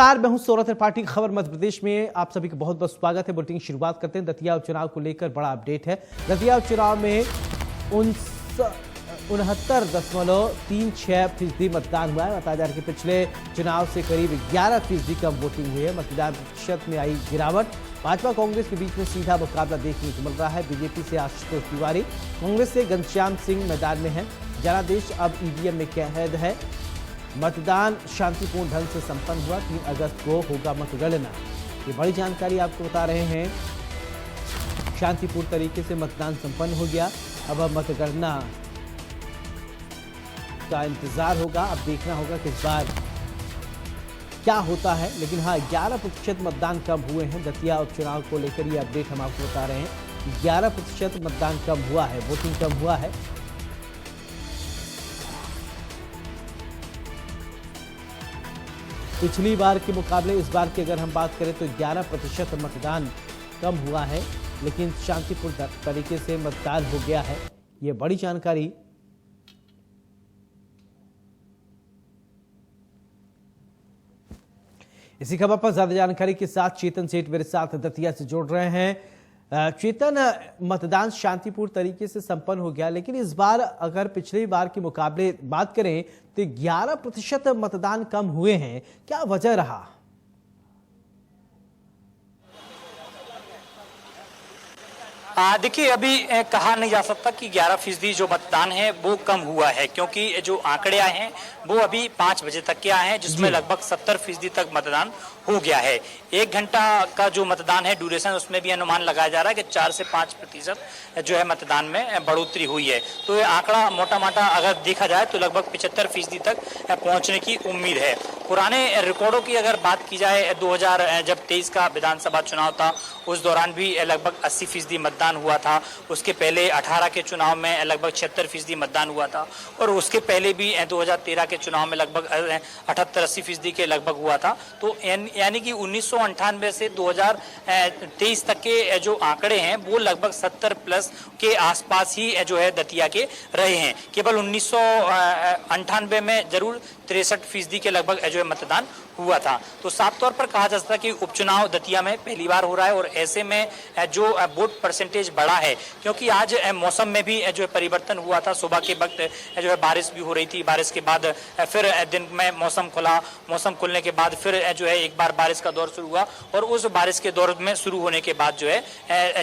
मैं हूं सौरभ त्रिपाठी। खबर मध्य प्रदेश में आप सभी का बहुत बहुत स्वागत है। बुलेटिन की शुरुआत करते हैं। दतिया उपचुनाव को लेकर बड़ा अपडेट है। दतिया उपचुनाव में 69.36% मतदान हुआ है। बताया जा रहा है कि पिछले चुनाव से करीब 11% कम वोटिंग हुई है। मतदान प्रतिशत में आई गिरावट। भाजपा कांग्रेस के बीच में सीधा मुकाबला देखने को मिल रहा है। बीजेपी से आशुतोष तिवारी, कांग्रेस से घनश्याम सिंह मैदान में है। जनादेश अब ईवीएम में कैद है। मतदान शांतिपूर्ण ढंग से संपन्न हुआ। 3 अगस्त को होगा मतगणना। ये बड़ी जानकारी आपको बता रहे हैं। शांतिपूर्ण तरीके से मतदान संपन्न हो गया। अब मतगणना का इंतजार होगा। अब देखना होगा कि इस बार क्या होता है। लेकिन हाँ, 11% मतदान कम हुए हैं। दतिया उपचुनाव को लेकर ये अपडेट हम आपको बता रहे हैं। 11% मतदान कम हुआ है, वोटिंग कम हुआ है। पिछली बार के मुकाबले इस बार की अगर हम बात करें तो 11% मतदान कम हुआ है, लेकिन शांतिपूर्ण तरीके से मतदान हो गया है। ये बड़ी जानकारी इसी खबर पर ज्यादा जानकारी के साथ चेतन सेठ मेरे साथ दतिया से जोड़ रहे हैं। चेतन, मतदान शांतिपूर्ण तरीके से संपन्न हो गया, लेकिन इस बार अगर पिछली बार के मुकाबले बात करें तो 11% मतदान कम हुए हैं। क्या वजह रहा? देखिए, अभी कहा नहीं जा सकता कि 11% जो मतदान है वो कम हुआ है, क्योंकि जो आंकड़े आए हैं वो अभी 5 बजे तक के आए हैं, जिसमें लगभग 70% तक मतदान हो गया है। 1 घंटा का जो मतदान है ड्यूरेशन, उसमें भी अनुमान लगाया जा रहा है कि 4 से 5% जो है मतदान में बढ़ोतरी हुई है। तो ये आंकड़ा मोटा मोटा अगर देखा जाए तो लगभग 75% तक पहुंचने की उम्मीद है। पुराने रिकॉर्डों की अगर बात की जाए, 2023 का विधानसभा चुनाव था, उस दौरान भी लगभग 80% मतदान हुआ था। उसके पहले 18 के चुनाव में लगभग 76% मतदान हुआ था, और उसके पहले भी 2013 के चुनाव में लगभग 78-80% के लगभग हुआ था। तो यानी कि 1998 से 2023 तक के जो आंकड़े हैं वो लगभग 70+ के आसपास ही जो है दतिया के रहे हैं। केवल 1998 में जरूर 63% के लगभग जो है मतदान हुआ था। तो साफ तौर पर कहा जा सकता है कि उपचुनाव दतिया में पहली बार हो रहा है, और ऐसे में जो वोट परसेंटेज बढ़ा है, क्योंकि आज मौसम में भी जो है परिवर्तन हुआ था। सुबह के वक्त जो है बारिश भी हो रही थी, बारिश के बाद फिर दिन में मौसम खुला। मौसम खुलने के बाद फिर जो है एक बार बारिश का दौर शुरू हुआ, और उस बारिश के दौर में शुरू होने के बाद जो है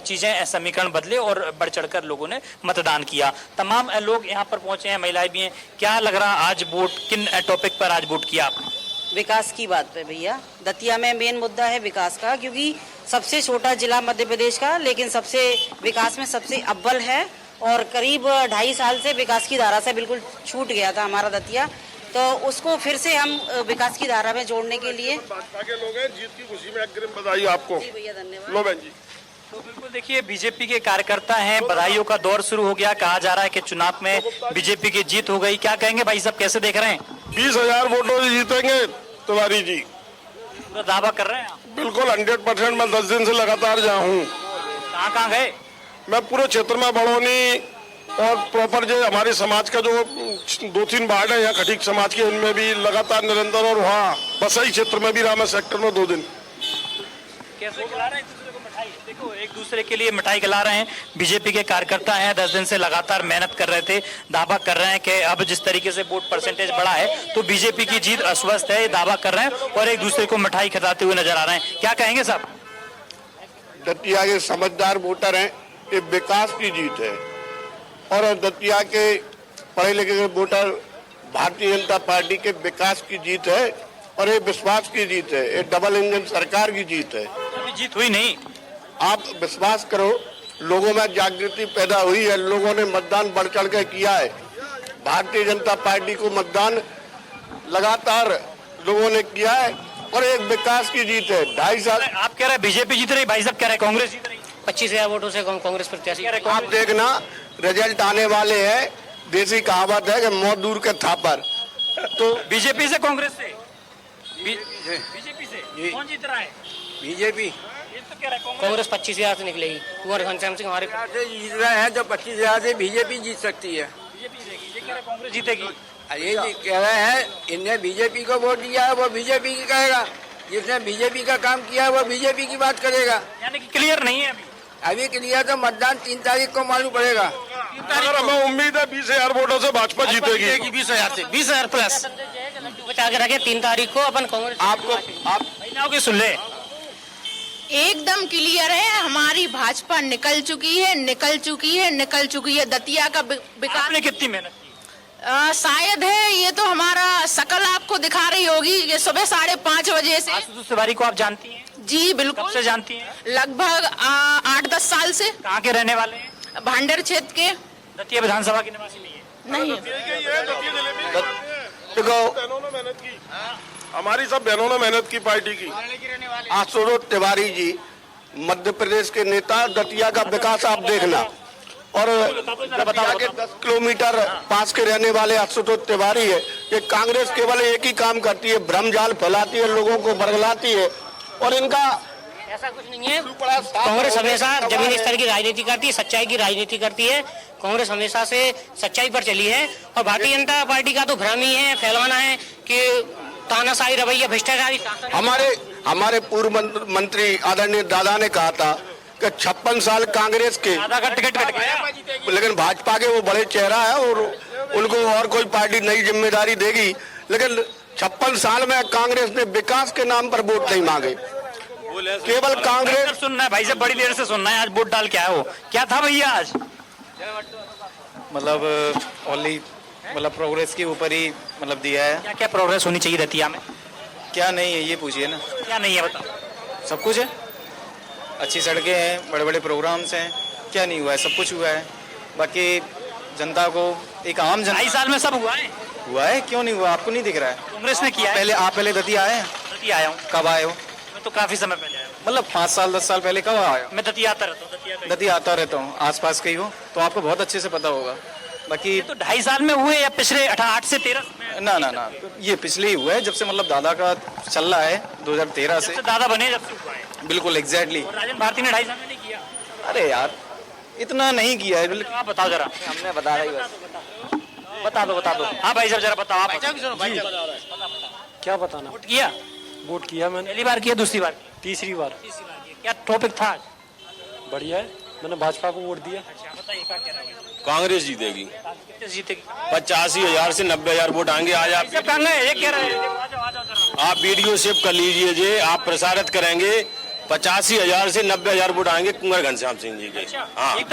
चीजें समीकरण बदले और बढ़ चढ़कर लोगों ने मतदान किया। तमाम लोग यहाँ पर पहुंचे हैं, महिलाएं भी हैं। क्या लग रहा आज वोट किन टॉपिक पर आज वोट किया आपने? विकास की बात पे भैया। दतिया में मेन मुद्दा है विकास का, क्योंकि सबसे छोटा जिला मध्य प्रदेश का, लेकिन सबसे विकास में सबसे अव्वल है। और करीब 2.5 साल से विकास की धारा से बिल्कुल छूट गया था हमारा दतिया, तो उसको फिर से हम विकास की धारा में जोड़ने के लिए भाजपा के लोग हैं। जीत की खुशी में अग्रिम बधाई आपको। जी भैया, धन्यवाद। लो बहन जी। तो बिल्कुल देखिए, बीजेपी के कार्यकर्ता हैं, बधाइयों का दौर शुरू हो गया। कहा जा रहा है कि चुनाव में बीजेपी की जीत हो गई। क्या कहेंगे भाई साहब, कैसे देख रहे हैं? 20,000 वोटों से जीतेंगे तिवारी जी। तो दावा कर रहे हैं आप? बिल्कुल 100%। मैं 10 दिन से लगातार जहाँ हूँ। कहाँ गए? मैं पूरे क्षेत्र में बड़ौनी और प्रॉपर जो हमारे समाज का जो 2-3 वार्ड है यहाँ खटीक समाज के, उनमें भी लगातार निरंतर, और वहाँ बसई क्षेत्र में भी रामा सेक्टर में 2 दिन। कैसे खिला रहे हैं एक दूसरे को मिठाई? देखो, एक दूसरे के लिए मिठाई खिला रहे हैं। बीजेपी के कार्यकर्ता हैं, 10 दिन से लगातार मेहनत कर रहे थे। दावा कर रहे हैं कि अब जिस तरीके से वोट परसेंटेज बढ़ा है तो बीजेपी की जीत अस्वस्थ है, दावा कर रहे हैं, और एक दूसरे को मिठाई खिलाते हुए नजर आ रहे हैं। क्या कहेंगे साहब? दतिया के समझदार वोटर हैं, ये विकास की जीत है। और दतिया के पढ़े लिखे वोटर भारतीय जनता पार्टी के विकास की जीत है, और ये विश्वास की जीत है। ये डबल इंजन सरकार की जीत है। अभी जीत हुई नहीं। आप विश्वास करो, लोगों में जागृति पैदा हुई है। लोगों ने मतदान बढ़ चढ़ के किया है। भारतीय जनता पार्टी को मतदान लगातार लोगों ने किया है, और एक विकास की जीत है। 2.5 साल। आप कह रहे हैं बीजेपी जीत रही, भाई साहब कह रहे हैं कांग्रेस जीत रही। 25,000 वोटों से कांग्रेस प्रत्याशी। आप देखना, रिजल्ट आने वाले हैं। देसी कहावत है कि मौत दूर के थापर। तो बीजेपी से कांग्रेस से? बीजेपी से कौन जीत रहा है? बीजेपी। कांग्रेस 25,000 से निकलेगी। कुंवर घनश्याम सिंह हमारे से जीत रहे हैं, तो 25,000 से बीजेपी जीत सकती है। कांग्रेस जीतेगी। ये कह रहे हैं, इन्हें बीजेपी को वोट दिया है, वो बीजेपी की कहेगा। जिसने बीजेपी का काम किया है वो बीजेपी की बात करेगा। यानी कि क्लियर नहीं है अभी क्लियर तो मतदान 3 तारीख को मालूम पड़ेगा। अगर हमें उम्मीद है 20,000 वोटों से भाजपा जीतेगी। 20,000 से 20,000 प्लस बचा के रखे 3 तारीख को अपन कांग्रेस आप महिलाओं की सुन ले। एकदम क्लियर है, हमारी भाजपा निकल चुकी है। दतिया का विकास आपने कितनी मेहनत की? शायद है, ये तो हमारा शकल आपको दिखा रही होगी। ये सुबह 5:30 बजे से। आशुतोष तिवारी को आप जानती हैं? जी कब बिल्कुल, से जानती हैं? लगभग 8-10 साल से। कहाँ के रहने वाले हैं? भांडेर क्षेत्र के दतिया विधानसभा की निवासी नहीं है। नहीं। बहनों ने मेहनत की, हमारी सब बहनों ने मेहनत की पार्टी की। आशुतोष तिवारी जी मध्य प्रदेश के नेता, दतिया का विकास आप देखना। और दतिया के 10 किलोमीटर पास के रहने वाले आशुतोष तिवारी है। ये कांग्रेस केवल एक ही काम करती है, भ्रम जाल फैलाती है, लोगों को बरगलाती है। और इनका ऐसा कुछ नहीं है। कांग्रेस हमेशा जमीनी स्तर की राजनीति करती है, सच्चाई की राजनीति करती है। कांग्रेस हमेशा से सच्चाई पर चली है और भारतीय जनता पार्टी का तो भ्रम ही है, फैलाना है कि तानाशाही रवैया, भ्रष्टाचारी शासन। हमारे पूर्व मंत्री आदरणीय दादा ने कहा था कि 56 साल कांग्रेस के, दादा का टिकट कट गया। लेकिन भाजपा के वो बड़े चेहरा है और उनको और कोई पार्टी नई जिम्मेदारी देगी। लेकिन 56 साल में कांग्रेस ने विकास के नाम पर वोट नहीं मांगे। केवल कांग्रेस सुनना है भाई साहब, बड़ी देर से सुनना है। आज वोट डाल के आए हो, क्या था भैया आज? मतलब ओनली प्रोग्रेस के ऊपर ही दिया है। क्या क्या प्रोग्रेस होनी चाहिए दतिया में? क्या नहीं है ये पूछिए ना। क्या नहीं है बताओ। सब कुछ है, अच्छी सड़कें हैं, बड़े बड़े प्रोग्राम्स हैं। क्या नहीं हुआ है? सब कुछ हुआ है। बाकी जनता को एक आम जनता 2.5 साल में सब हुआ है। क्यों नहीं हुआ? आपको नहीं दिख रहा है? कांग्रेस ने किया है। आप पहले दतिया आए हैं? दतिया आया हूँ। कब आए हो? मैं तो काफी समय पहले आया हूँ। 5 साल 10 साल पहले कब आए हो? मैं दतिया आता रहता हूँ। दतिया आता रहता हूँ, आसपास के ही हो तो आपको बहुत अच्छे से पता होगा। बाकी ये तो 2.5 साल में हुए या पिछले 8 से 13 में? ना ये पिछले ही हुआ है, जब से दादा का चल रहा है 2013 से। दादा बने जब से हुआ है। बिल्कुल एग्जैक्टली। और राजन भारती ने 2.5 साल में नहीं किया। अरे यार इतना नहीं किया है। आप बताओ जरा। हमने बता रही बस। बता दो। हाँ भाई साहब जरा बताओ। आप क्या बताना? वोट किया? वोट किया मैंने, पहली बार किया, दूसरी बार? तीसरी बार। क्या टॉपिक था आज? बढ़िया है, मैंने भाजपा को वोट दिया। अच्छा बताइए क्या कह रहा है? कांग्रेस जीतेगी। कितने जीतेगी? 85,000 से 90,000 वोट आएंगे। आज आप सब कहना है, ये कह रहे हैं। आ जाओ जरा। आप वीडियो सेव कर लीजिए जी, आप प्रसारित करेंगे। 85,000 से 90,000 वोट आएंगे कुंवर घनश्याम सिंह जी के। हाँ, एक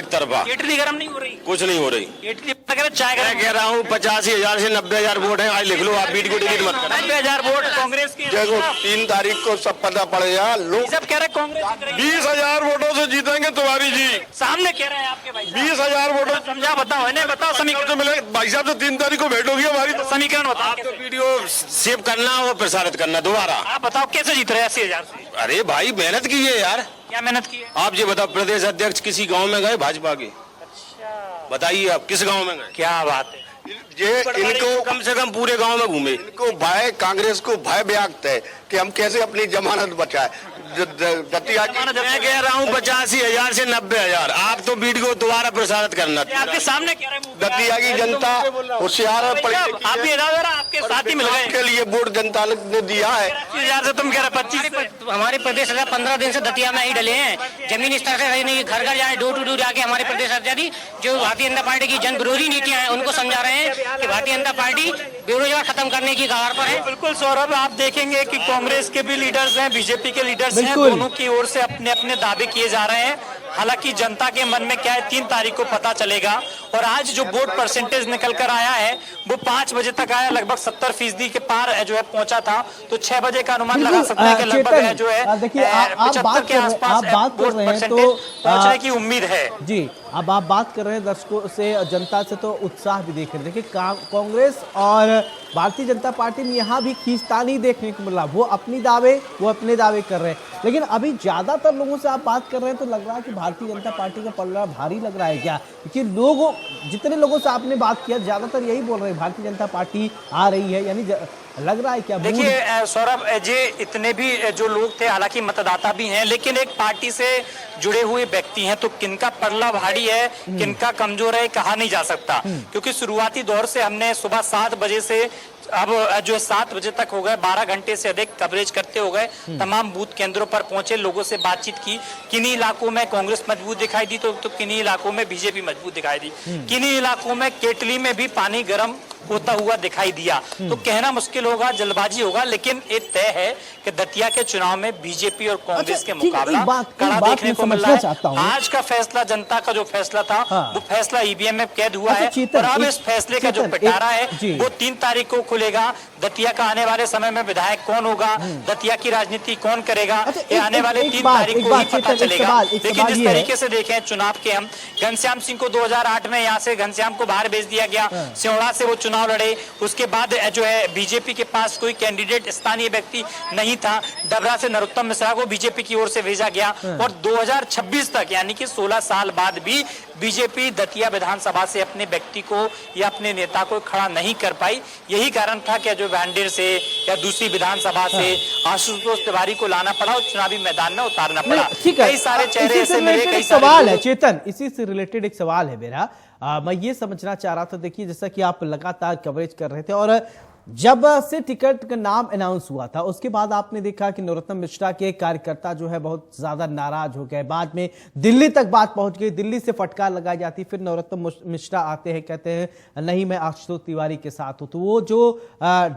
तरफा। केटली गर्म नहीं हो रही? कुछ नहीं हो रही। केटली चाय मैं कह रहा हूँ 85,000 से 90,000 वोट है। आज लिख लो, आप वीडियो डिलीट मत करो। 90,000 वोट कांग्रेस के। देखो 3 तारीख को सब पता पड़ेगा। लोग सब कह रहे कांग्रेस जीत रही है। 20,000 वोटों से जीतेंगे तिवारी जी। सामने कह रहे हैं आपके भाई। 20,000 वोटों समझा, बताओ इन्हें, बताओ समीकरण। से मिले भाई साहब। तो 3 तारीख को भेंट होगी हमारी। तो समीकरण बताओ। आप तो वीडियो सेव करना और प्रसारित करना दोबारा। आप बताओ कैसे जीत रहे हैं 80,000 से? अरे भाई मेहनत की है यार। क्या मेहनत की है? आप ये बताओ, प्रदेश अध्यक्ष किसी गांव में गए भाजपा के? बताइए आप किस गांव में गए? क्या बात है। ये इनको कम से कम पूरे गांव में घूमे। इनको भय, कांग्रेस को भय व्याप्त है कि हम कैसे अपनी जमानत बचाए। दतिया की मैं कह रहा हूँ 85,000 से 90,000। आप तो वीडियो दोबारा प्रसारित करना। आपके सामने कह रहे हैं। दतिया की जनता होशियार है, पढ़ी लिखी है। आप भी आपके साथी मिल गए के लिए वोट जनता ने दिया है। 80,000 से तुम कह रहे 25 से। हमारे प्रदेश अध्यक्ष 15 दिन से दतिया में ही डले हैं। जमीनी स्तर से नहीं, घर घर जाए, डोर टू डोर जाके हमारे प्रदेश अध्यक्ष जो भारतीय जनता पार्टी की जन विरोधी नीतियां हैं उनको समझा रहे हैं कि भारतीय जनता पार्टी बेरोजगार खत्म करने की कगार पर है। बिल्कुल सौरभ, आप देखेंगे कि कांग्रेस के भी लीडर्स हैं, बीजेपी के लीडर्स हैं, दोनों की ओर से अपने अपने दावे किए जा रहे हैं। हालांकि जनता के मन में क्या है 3 तारीख को पता चलेगा। और आज जो वोट परसेंटेज निकल कर आया है वो 5 बजे तक आया, लगभग 70% के पार जो है पहुंचा था। तो 6 बजे का अनुमान लगा सकते हैं कि लगभग जो है देखिए आप 75 के आसपास आप बात कर रहे हैं तो पहुंचने की उम्मीद है। जी, अब आप बात कर रहे हैं दर्शकों से, जनता से, तो उत्साह भी देख रहे हैं। देखिए कांग्रेस और भारतीय जनता पार्टी में यहाँ भी खींचतानी देखने को मिला। वो अपने दावे कर रहे हैं, लेकिन अभी ज्यादातर लोगों से आप बात कर रहे हैं तो लग रहा है कि भारतीय जनता पार्टी का पलड़ा भारी लग रहा है क्या? क्योंकि जितने लोगों से आपने बात किया ज्यादातर यही बोल रहे हैं भारतीय जनता पार्टी आ रही है, यानी लग रहा है क्या? देखिए सौरभ जी, इतने भी जो लोग थे, हालांकि मतदाता भी हैं, लेकिन एक पार्टी से जुड़े हुए व्यक्ति हैं, तो किनका पल्ला भारी है, किनका कमजोर है, कहा नहीं जा सकता। क्योंकि शुरुआती दौर से हमने सुबह 7 बजे से अब जो है 7 बजे तक हो गए, 12 घंटे से अधिक कवरेज करते हो गए, तमाम बूथ केंद्रों पर पहुंचे, लोगों से बातचीत की। किन्हीं इलाकों में कांग्रेस मजबूत दिखाई दी तो किन्हीं इलाकों में बीजेपी मजबूत दिखाई दी, किन्हीं इलाकों में केटली में भी पानी गर्म होता हुआ दिखाई दिया। तो कहना मुश्किल होगा, जल्दबाजी होगा, लेकिन एक तय है कि दतिया के चुनाव में बीजेपी और कांग्रेस के मुकाबला कड़ा देखने को मिल रहा है। आज का फैसला, जनता का जो फैसला था, वो फैसला ईवीएम में कैद हुआ है और अब इस फैसले का जो पिटारा है वो 3 तारीख को खुलेगा। दतिया का आने वाले समय में विधायक कौन होगा, दतिया की राजनीति कौन करेगा, ये आने वाले 3 तारीख को ही पता चलेगा। लेकिन जिस तरीके से देखें चुनाव के, हम घनश्याम सिंह को 2008 में यहाँ से घनश्याम को बाहर भेज दिया गया, सिहोड़ा से वो चुनाव लड़े, उसके बाद जो है बीजेपी के पास कोई कैंडिडेट स्थानीय व्यक्ति नहीं था, डबरा से नरोत्तम मिश्रा को बीजेपी की ओर से भेजा गया और 2026 तक यानी कि 16 साल बाद भी बीजेपी दतिया विधानसभा से अपने व्यक्ति को या अपने नेता को खड़ा नहीं कर पाई। यही कारण था कि जो भांडेर से या दूसरी विधानसभा से आशुतोष तिवारी को लाना पड़ा और चुनावी मैदान में उतारना पड़ा। कई सारे चेहरे ऐसे मिले, कई सवाल है चेतन, इसी से रिलेटेड एक सवाल है मेरा। मैं ये समझना चाह रहा था, देखिए जैसा कि आप लगातार कवरेज कर रहे थे और जब से टिकट का नाम अनाउंस हुआ था उसके बाद आपने देखा कि नरोत्तम मिश्रा के कार्यकर्ता जो है बहुत ज्यादा नाराज हो गए, बाद में दिल्ली तक बात पहुंच गई, दिल्ली से फटकार लगाई जाती, फिर नरोत्तम मिश्रा आते हैं, कहते हैं नहीं मैं आशुतोष तिवारी के साथ हूं। तो वो जो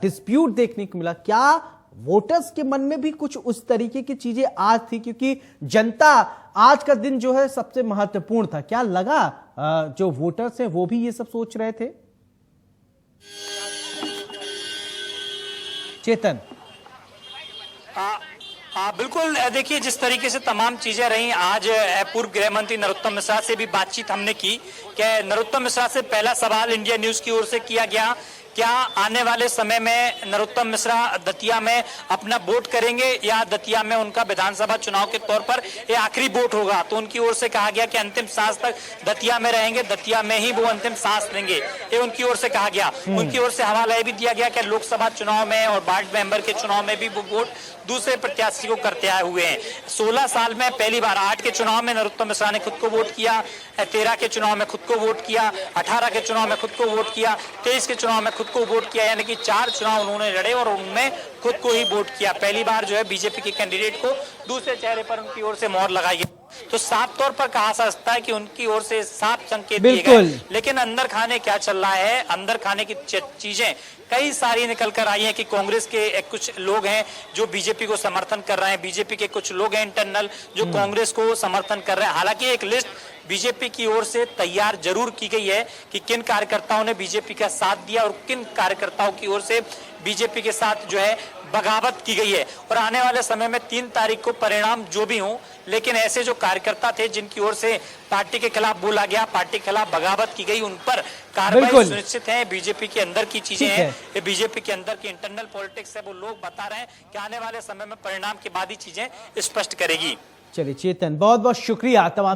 डिस्प्यूट देखने को मिला, क्या वोटर्स के मन में भी कुछ उस तरीके की चीजें आज थी? क्योंकि जनता, आज का दिन जो है सबसे महत्वपूर्ण था, क्या लगा जो वोटर्स हैं वो भी ये सब सोच रहे थे? चेतन। बिल्कुल, देखिए जिस तरीके से तमाम चीजें रही, आज पूर्व गृह मंत्री नरोत्तम मिश्रा से भी बातचीत हमने की कि नरोत्तम मिश्रा से पहला सवाल इंडिया न्यूज की ओर से किया गया, क्या आने वाले समय में नरोत्तम मिश्रा दतिया में अपना वोट करेंगे या दतिया में उनका विधानसभा चुनाव के तौर पर ये आखिरी वोट होगा? तो उनकी ओर से कहा गया कि अंतिम सांस तक दतिया में रहेंगे, दतिया में ही वो अंतिम सांस लेंगे, ये उनकी ओर से कहा गया। उनकी ओर से हवाला ये भी दिया गया कि लोकसभा चुनाव में और वार्ड मेंबर के चुनाव में भी वो वोट दूसरे प्रत्याशी को करते आए हुए हैं। 16 साल में पहली बार 8 के चुनाव में नरोत्तम मिश्रा ने खुद को वोट किया, 13 के चुनाव में खुद को वोट किया, 18 के चुनाव में खुद को वोट किया, 23 के चुनाव में खुद को वोट किया, यानी कि 4 चुनाव उन्होंने लड़े और उनमें खुद को ही वोट किया। पहली बार जो है बीजेपी के कैंडिडेट को दूसरे चेहरे पर उनकी ओर से मोहर लगाई गई। तो साफ तौर पर कहा जा सकता है कि उनकी ओर से साफ संकेत दिए गए, लेकिन अंदर खाने क्या चल रहा है, अंदर खाने की चीजें कई सारी निकल कर आई हैं कि कांग्रेस के कुछ लोग हैं जो बीजेपी को समर्थन कर रहे हैं, बीजेपी के कुछ लोग हैं इंटरनल जो कांग्रेस को समर्थन कर रहे हैं। हालांकि एक लिस्ट बीजेपी की ओर से तैयार जरूर की गई है कि किन कार्यकर्ताओं ने बीजेपी का साथ दिया और किन कार्यकर्ताओं की ओर से बीजेपी के साथ जो है बगावत की गई है। और आने वाले समय में 3 तारीख को परिणाम जो भी हो, लेकिन ऐसे जो कार्यकर्ता थे जिनकी ओर से पार्टी के खिलाफ बोला गया, पार्टी के खिलाफ बगावत की गई, उन पर कार्रवाई सुनिश्चित है। बीजेपी के अंदर की चीजें हैं, ये बीजेपी के अंदर की इंटरनल पॉलिटिक्स है, वो लोग बता रहे हैं कि आने वाले समय में परिणाम के बाद ही चीजें स्पष्ट करेगी। चलिए चेतन, बहुत बहुत शुक्रिया तमाम